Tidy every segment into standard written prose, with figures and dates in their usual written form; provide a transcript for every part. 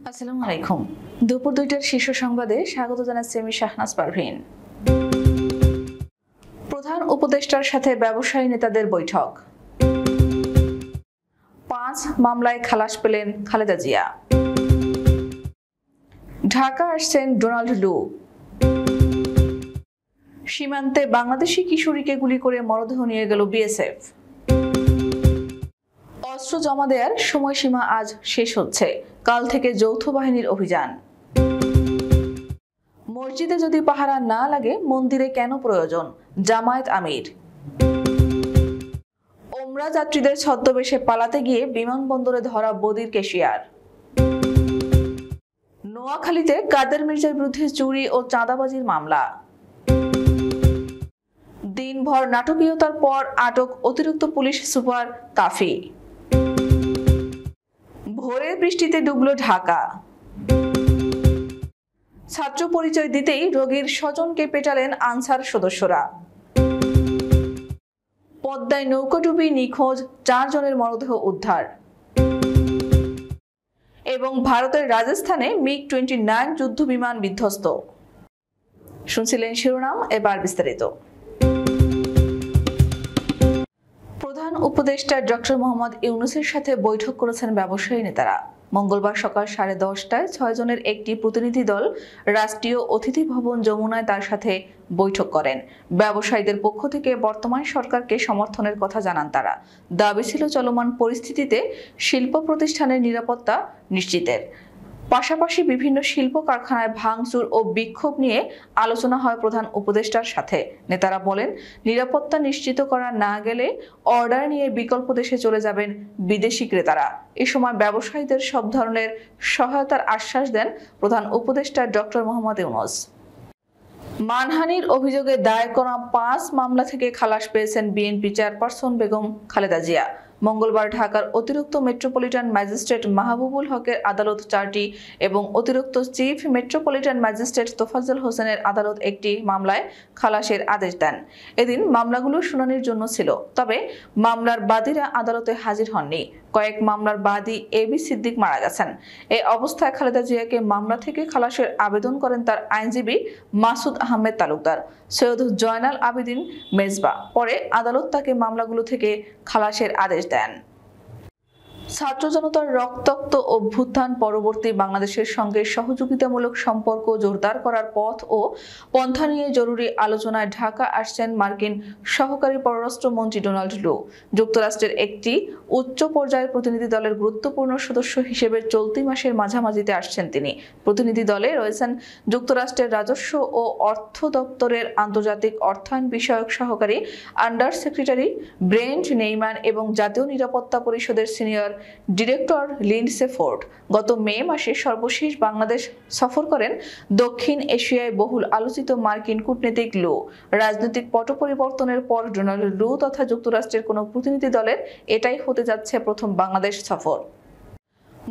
আসসালামু আলাইকুম। দুপুর 2টার শীর্ষ সংবাদে স্বাগত জানাচ্ছি আমি শাহনাজ পারভীন। প্রধান উপদেষ্টার সাথে ব্যবসায়ী নেতাদের বৈঠক। 5 মামলায় খালাস পেলেন খালেদা জিয়া। ঢাকা আসছেন ডোনাল্ড লু। সীমান্তে বাংলাদেশি কিশোরীকে গুলি করে মরদেহ নিয়ে গেল বিএসএফ। অস্ত্র জমা দেওয়ার সময়সীমা আজ শেষ হচ্ছে, কাল থেকে যৌথ বাহিনীর অভিযান। মসজিদে যদি পাহারা না লাগে মন্দিরে কেন প্রয়োজন, জামায়াত আমির। ওমরা যাত্রীদের ছদ্মবেশে পালাতে গিয়ে বিমানবন্দরে ধরা বদির কেশিয়ার। নোয়াখালীতে কাদের মির্জার বিরুদ্ধে চুরি ও চাঁদাবাজির মামলা। দিনভর নাটকীয়তার পর আটক অতিরিক্ত পুলিশ সুপার কাফি। ভোরের বৃষ্টিতে ডুবল ঢাকা। ছাত্র পরিচয় দিতেই রোগীর স্বজনকে পেটালেন আনসার সদস্যরা। পদ্মায় নৌকাডুবি নিখোঁজ 4 জনের মরদেহ উদ্ধার। এবং ভারতের রাজস্থানে মিগ-29 যুদ্ধ বিমান বিধ্বস্ত। শুনছিলেন শিরোনাম, এবার বিস্তারিত। প্রধান উপদেষ্টা ডক্টর মোহাম্মদ ইউনূসের সাথে বৈঠক করেছেন ব্যবসায়ী নেতারা। মঙ্গলবার সকাল 10:30টায় 6 জনের একটি প্রতিনিধি দল রাষ্ট্রীয় অতিথি ভবন যমুনায় তার সাথে বৈঠক করেন। ব্যবসায়ীদের পক্ষ থেকে বর্তমান সরকারকে সমর্থনের কথা জানান তারা। দাবি ছিল চলমান পরিস্থিতিতে শিল্প প্রতিষ্ঠানের নিরাপত্তা নিশ্চিতের পাশাপাশি বিভিন্ন শিল্প কারখানায় ভাঙচুর ও বিক্ষোভ নিয়ে আলোচনা হয় প্রধান উপদেষ্টার সাথে। নেতারা বলেন, নিরাপত্তা নিশ্চিত করা না গেলে অর্ডার নিয়ে বিকল্প দেশে চলে যাবেন বিদেশি ক্রেতারা। এ সময় ব্যবসায়ীদের সব ধরনের সহায়তার আশ্বাস দেন প্রধান উপদেষ্টা ডক্টর মোহাম্মদ ইউনূস। মানহানির অভিযোগে দায়ের করা 5 মামলা থেকে খালাস পেয়েছেন বিএনপি চেয়ারপারসন বেগম খালেদা জিয়া। মঙ্গলবার ঢাকার অতিরিক্ত মেট্রোপলিটন ম্যাজিস্ট্রেট মাহবুবুল হকের আদালত 4টি এবং অতিরিক্ত চিফ মেট্রোপলিটন ম্যাজিস্ট্রেট তোফাজ্জল হোসেনের আদালত একটি মামলায় খালাসের আদেশ দেন। এদিন মামলাগুলো শুনানির জন্য ছিল, তবে মামলার বাদীরা আদালতে হাজির হননি। কয়েক মামলার বাদী এবি সিদ্দিক মারা গেছেন। এই অবস্থায় খালেদা জিয়াকে মামলা থেকে খালাসের আবেদন করেন তার আইনজীবী মাসুদ আহমেদ তালুকদার, সৈয়দ জয়নাল আবেদিন মেজবা। পরে আদালত তাকে মামলাগুলো থেকে খালাসের আদেশ দেন। ছাত্র জনতার রক্তাক্ত অভ্যুত্থান পরবর্তী বাংলাদেশের সঙ্গে সহযোগিতামূলক সম্পর্ক জোরদার করার পথ ও পন্থা নিয়ে জরুরি আলোচনায় ঢাকা আসছেন মার্কিন সহকারী পররাষ্ট্রমন্ত্রী ডোনাল্ড লু। যুক্তরাষ্ট্রের একটি উচ্চ পর্যায়ের প্রতিনিধি দলের গুরুত্বপূর্ণ সদস্য হিসেবে চলতি মাসের মাঝামাঝিতে আসছেন তিনি। প্রতিনিধি দলে রয়েছেন যুক্তরাষ্ট্রের রাজস্ব ও অর্থ দপ্তরের আন্তর্জাতিক অর্থায়ন বিষয়ক সহকারী আন্ডার সেক্রেটারি ব্রেন্ট নেইম্যান এবং জাতীয় নিরাপত্তা পরিষদের সিনিয়র ডিরেক্টর লিন্ডসে ফোর্ড। গত মে মাসে সর্বশেষ বাংলাদেশ সফর করেন দক্ষিণ এশিয়ায় বহুল আলোচিত মার্কিন কূটনীতিক লু। রাজনৈতিক পট পরিবর্তনের পর ডোনাল্ড লু তথা যুক্তরাষ্ট্রের কোনো প্রতিনিধি দলের এটাই হতে যাচ্ছে প্রথম বাংলাদেশ সফর।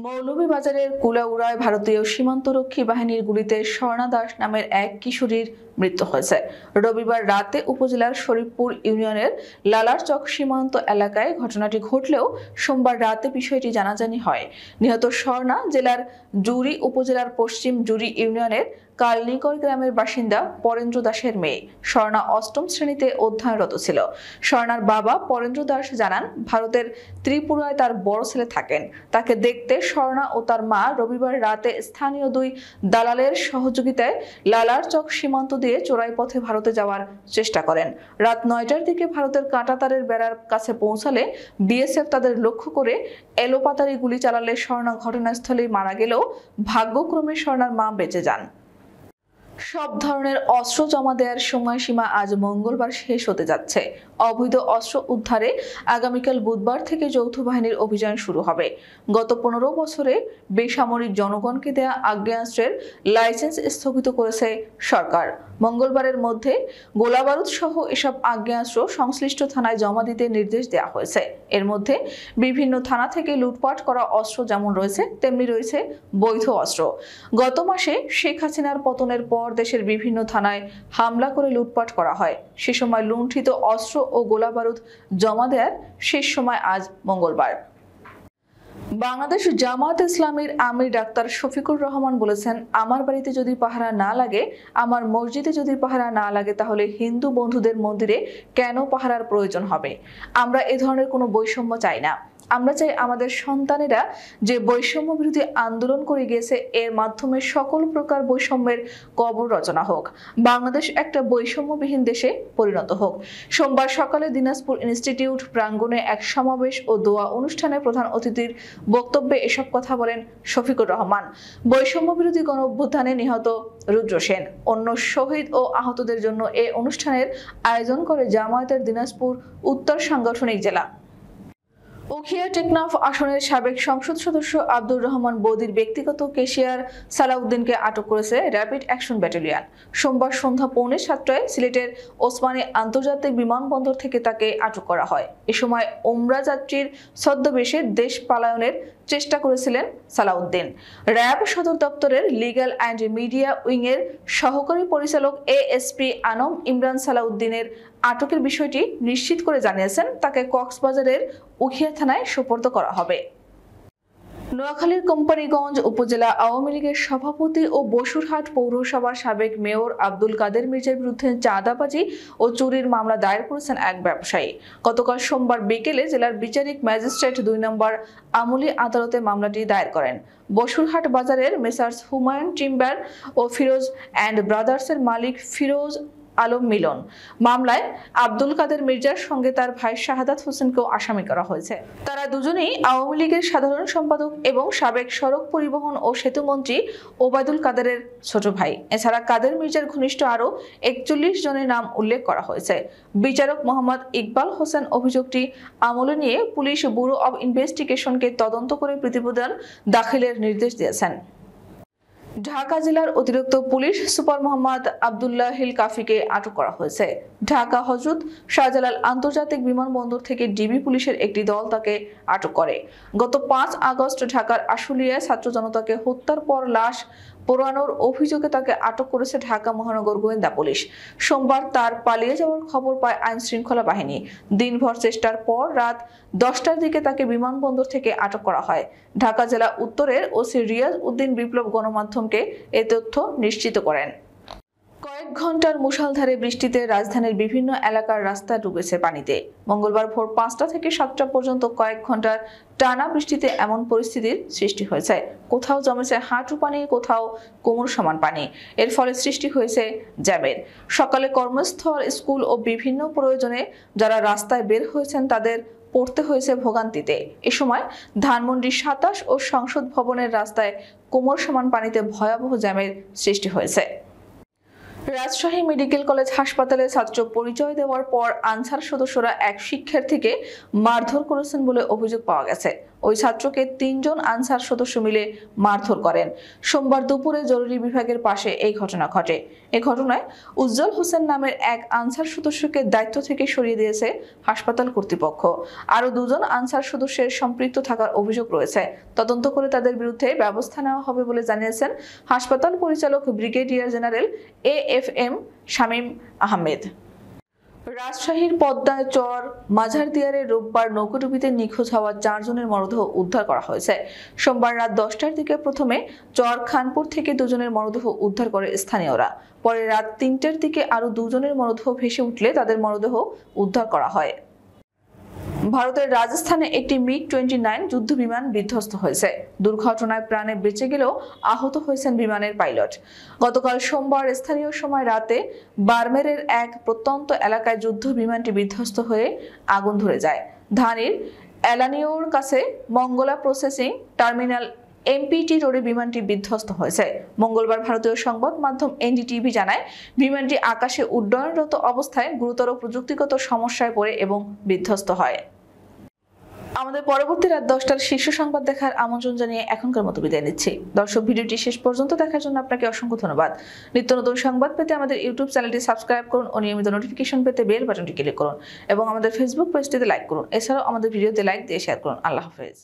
মৌলভীবাজারের কুলাউড়ায় ভারতীয় সীমান্তরক্ষী বাহিনীর গুলিতে স্বর্ণা দাস নামের এক কিশোরীর মৃত্যু হয়েছে। রবিবার রাতে উপজেলার শরীফপুর ইউনিয়নের লালারচক সীমান্ত এলাকায় ঘটনাটি ঘটলেও সোমবার রাতে বিষয়টি জানাজানি হয়। নিহত স্বর্ণা জেলার জুরি উপজেলার পশ্চিম জুরি ইউনিয়নের কালনিকর গ্রামের বাসিন্দা পরেন্দ্র দাসের মেয়ে। স্বর্ণা 8ম শ্রেণীতে অধ্যয়নরত ছিল। স্বর্ণার বাবা পরেন্দ্র দাস জানান, ভারতের ত্রিপুরায় তার বড় ছেলে থাকেন। তাকে দেখতে স্বর্ণা ও তার মা রবিবার রাতে স্থানীয় 2 দালালের সহযোগিতায় লালারচক সীমান্ত দিয়ে চোরাই পথে ভারতে যাওয়ার চেষ্টা করেন। রাত 9টার দিকে ভারতের কাঁটাতারের বেড়ার কাছে পৌঁছালে বিএসএফ তাদের লক্ষ্য করে এলোপাতাড়ি গুলি চালালে স্বর্ণা ঘটনাস্থলেই মারা গেলেও ভাগ্যক্রমে স্বর্ণার মা বেঁচে যান। সব ধরনের অস্ত্র জমা দেওয়ার সময়সীমা আজ মঙ্গলবার শেষ হতে যাচ্ছে। অবৈধ অস্ত্র উদ্ধারে আগামীকাল বুধবার থেকে যৌথ বাহিনীর অভিযান শুরু হবে। গত 15 বছরে বেসামরিক জনগণকে দেয়া আগ্নেয়াস্ত্রের লাইসেন্স স্থগিত করেছে সরকার। মঙ্গলবারের মধ্যে গোলাবারুদ সহ এসব আগ্নেয়াস্ত্র সংশ্লিষ্ট থানায় জমা দিতে নির্দেশ দেওয়া হয়েছে। এর মধ্যে বিভিন্ন থানা থেকে লুটপাট করা অস্ত্র যেমন রয়েছে, তেমনি রয়েছে বৈধ অস্ত্র। গত মাসে শেখ হাসিনার পতনের পর দেশের বিভিন্ন থানায় হামলা করে লুটপাট করা হয়। সে সময় লুণ্ঠিত অস্ত্র ও গোলাবারুদ জমা দেওয়ার শেষ সময় আজ মঙ্গলবার। বাংলাদেশ জামায়াত ইসলামীর আমির ডাক্তার শফিকুর রহমান বলেছেন, আমার বাড়িতে যদি পাহারা না লাগে, আমার মসজিদে যদি পাহারা না লাগে, তাহলে হিন্দু বন্ধুদের মন্দিরে কেন পাহারার প্রয়োজন হবে? আমরা এ ধরনের কোনো বৈষম্য চাই না। আমরা চাই আমাদের সন্তানেরা যে বৈষম্য বিরোধী আন্দোলন করে গিয়েছে, এর মাধ্যমে সকল প্রকার বৈষম্যের কবর রচনা হোক, বাংলাদেশ একটা বৈষম্যবিহীন দেশে পরিণত হোক। সোমবার সকালে দিনাজপুর ইনস্টিটিউট প্রাঙ্গণে এক সমাবেশ ও দোয়া অনুষ্ঠানে প্রধান অতিথির বক্তব্যে এসব কথা বলেন শফিকুর রহমান। বৈষম্য বিরোধী গণ অভ্যুত্থানে নিহত রুদ্র সেন, অন্য শহীদ ও আহতদের জন্য এ অনুষ্ঠানের আয়োজন করে জামায়াতের দিনাজপুর উত্তর সাংগঠনিক জেলা। উখিয়া টেকনাফ আসনের সাবেক সংসদ সদস্য আব্দুর রহমান বদির ব্যক্তিগত কেশিয়ার সালাউদ্দিনকে আটক করেছে র্যাপিড অ্যাকশন ব্যাটালিয়ন। সোমবার সন্ধ্যা 6:45 সিলেটের ওসমানী আন্তর্জাতিক বিমানবন্দর থেকে তাকে আটক করা হয়। এ সময় ওমরা যাত্রীর ছদ্মবেশে দেশ পালায়নের চেষ্টা করেছিলেন সালাউদ্দিন। র্যাব সদর দপ্তরের লিগ্যাল অ্যান্ড মিডিয়া উইংয়ের সহকারী পরিচালক এএসপি আনম ইমরান সালাউদ্দিনের আটকের বিষয়টি নিশ্চিত করে জানিয়েছেন, তাকে কক্সবাজারের উখিয়া থানায় সোপর্দ করা হবে। নোয়াখালীর কোম্পানীগঞ্জ উপজেলা আওয়ামী লীগের সভাপতি ও বসুরহাট পৌরসভার সাবেক মেয়র আব্দুল কাদের মির্জার বিরুদ্ধে চাঁদাবাজি ও চুরির মামলা দায়ের করেছেন এক ব্যবসায়ী। গতকাল সোমবার বিকেলে জেলার বিচারিক ম্যাজিস্ট্রেট 2 নম্বর আমলি আদালতে মামলাটি দায়ের করেন। বসুরহাট বাজারের মেসার্স হুমায়ুন টিম্বার ও ফিরোজ অ্যান্ড ব্রাদার্সের মালিক ফিরোজ আলম মিলন। মামলায় আব্দুল কাদের মির্জার সঙ্গে তার ভাই শাহাদাত হোসেনকেও আসামি করা হয়েছে। তারা দুজনেই আওয়ামী লীগের সাধারণ সম্পাদক এবং সাবেক সড়ক পরিবহন ও সেতু মন্ত্রী ওবায়দুল কাদেরের ছোট ভাই। এছাড়া কাদের মির্জার ঘনিষ্ঠ আরও 41 জনের নাম উল্লেখ করা হয়েছে। বিচারক মোহাম্মদ ইকবাল হোসেন অভিযোগটি আমলে নিয়ে পুলিশ ব্যুরো অব ইনভেস্টিগেশনকে তদন্ত করে প্রতিবেদন দাখিলের নির্দেশ দিয়েছেন। ঢাকা জেলার অতিরিক্ত পুলিশ সুপার মোহাম্মদ আব্দুল্লাহিল কাফিকে আটক করা হয়েছে। ঢাকা হযরত শাহজালাল আন্তর্জাতিক বিমানবন্দর থেকে ডিবি পুলিশের একটি দল তাকে আটক করে। গত 5 আগস্ট ঢাকার আশুলিয়ায় ছাত্র জনতাকে হত্যার পর লাশ পোড়ানোর অভিযোগে তাকে আটক করেছে ঢাকা মহানগর গোয়েন্দা পুলিশ। সোমবার তার পালিয়ে যাওয়ার খবর পায় আইন শৃঙ্খলা বাহিনী। দিনভর চেষ্টার পর রাত 10টার দিকে তাকে বিমানবন্দর থেকে আটক করা হয়। ঢাকা জেলা উত্তরের ওসি রিয়াজ উদ্দিন বিপ্লব গণমাধ্যমকে এ তথ্য নিশ্চিত করেন। কয়েক ঘন্টার মুষলধারে বৃষ্টিতে রাজধানীর বিভিন্ন এলাকার রাস্তা ডুবেছে পানিতে। মঙ্গলবার ভোর 5টা থেকে 7টা পর্যন্ত কয়েক ঘন্টার টানা বৃষ্টিতে এমন পরিস্থিতির সৃষ্টি হয়েছে। কোথাও জমেছে হাঁটু পানি, কোথাও কোমর সমান পানি। এর ফলে সৃষ্টি হয়েছে জ্যামের। সকালে কর্মস্থল, স্কুল ও বিভিন্ন প্রয়োজনে যারা রাস্তায় বের হয়েছেন তাদের পড়তে হয়েছে ভোগান্তিতে। এ সময় ধানমন্ডি 27 ও সংসদ ভবনের রাস্তায় কোমর সমান পানিতে ভয়াবহ জ্যামের সৃষ্টি হয়েছে। রাজশাহী মেডিকেল কলেজ হাসপাতালে ছাত্র পরিচয় দেওয়ার পর আনসার সদস্যরা এক শিক্ষার্থীকে মারধর করেছেন বলে অভিযোগ পাওয়া গেছে। ওই ছাত্রকে 3 জন আনসার সদস্য মিলে মারধর করেন। সোমবার দুপুরে জরুরি বিভাগের পাশে এই ঘটনা ঘটে। এ ঘটনায় উজ্জ্বল হোসেন নামের এক আনসার সদস্যকে দায়িত্ব থেকে সরিয়ে দিয়েছে হাসপাতাল কর্তৃপক্ষ। আরও 2 জন আনসার সদস্যের সম্পৃক্ত থাকার অভিযোগ রয়েছে। তদন্ত করে তাদের বিরুদ্ধে ব্যবস্থা নেওয়া হবে বলে জানিয়েছেন হাসপাতাল পরিচালক brigadier general AFM Shamim Ahmed. রাজশাহীর পদ্মায় চর মাঝারদিয়ারে রোববার নৌকাডুবিতে নিখোঁজ হওয়া 4 জনের মরদেহ উদ্ধার করা হয়েছে। সোমবার রাত 10টার দিকে প্রথমে চর খানপুর থেকে 2 জনের মরদেহ উদ্ধার করে স্থানীয়রা। পরে রাত 3টার দিকে আরও 2 জনের মরদেহ ভেসে উঠলে তাদের মরদেহ উদ্ধার করা হয়। ভারতের রাজস্থানে একটি MiG-29 যুদ্ধ বিমান বিধ্বস্ত হয়েছে। দুর্ঘটনায় প্রাণে বেঁচে গেলেও আহত হয়েছেন বিমানের পাইলট। গতকাল সোমবার স্থানীয় সময় রাতে বারমেরের এক প্রত্যন্ত এলাকায় যুদ্ধ বিমানটি বিধ্বস্ত হয়ে আগুন ধরে যায়। ধানির এলানিওর কাছে মঙ্গলা প্রসেসিং টার্মিনাল MPT রোডে বিমানটি বিধ্বস্ত হয়েছে। মঙ্গলবার ভারতীয় সংবাদ মাধ্যম NDTV জানায়, বিমানটি আকাশে উড্ডয়নরত অবস্থায় গুরুতর প্রযুক্তিগত সমস্যায় পড়ে এবং বিধ্বস্ত হয়। আমাদের পরবর্তী রাত 10টার শীর্ষ সংবাদ দেখার আমন্ত্রণ জানিয়ে এখনকার মতো বিদায় নিচ্ছি। দর্শক, ভিডিওটি শেষ পর্যন্ত দেখার জন্য আপনাকে অসংখ্য ধন্যবাদ। নিত্য নতুন সংবাদ পেতে আমাদের ইউটিউব চ্যানেলটি সাবস্ক্রাইব করুন ও নিয়মিত নোটিফিকেশন পেতে বেল বাটনটি ক্লিক করুন এবং আমাদের ফেসবুক পেজটিতে লাইক করুন। এছাড়াও আমাদের ভিডিওতে লাইক দিয়ে শেয়ার করুন। আল্লাহ হাফেজ।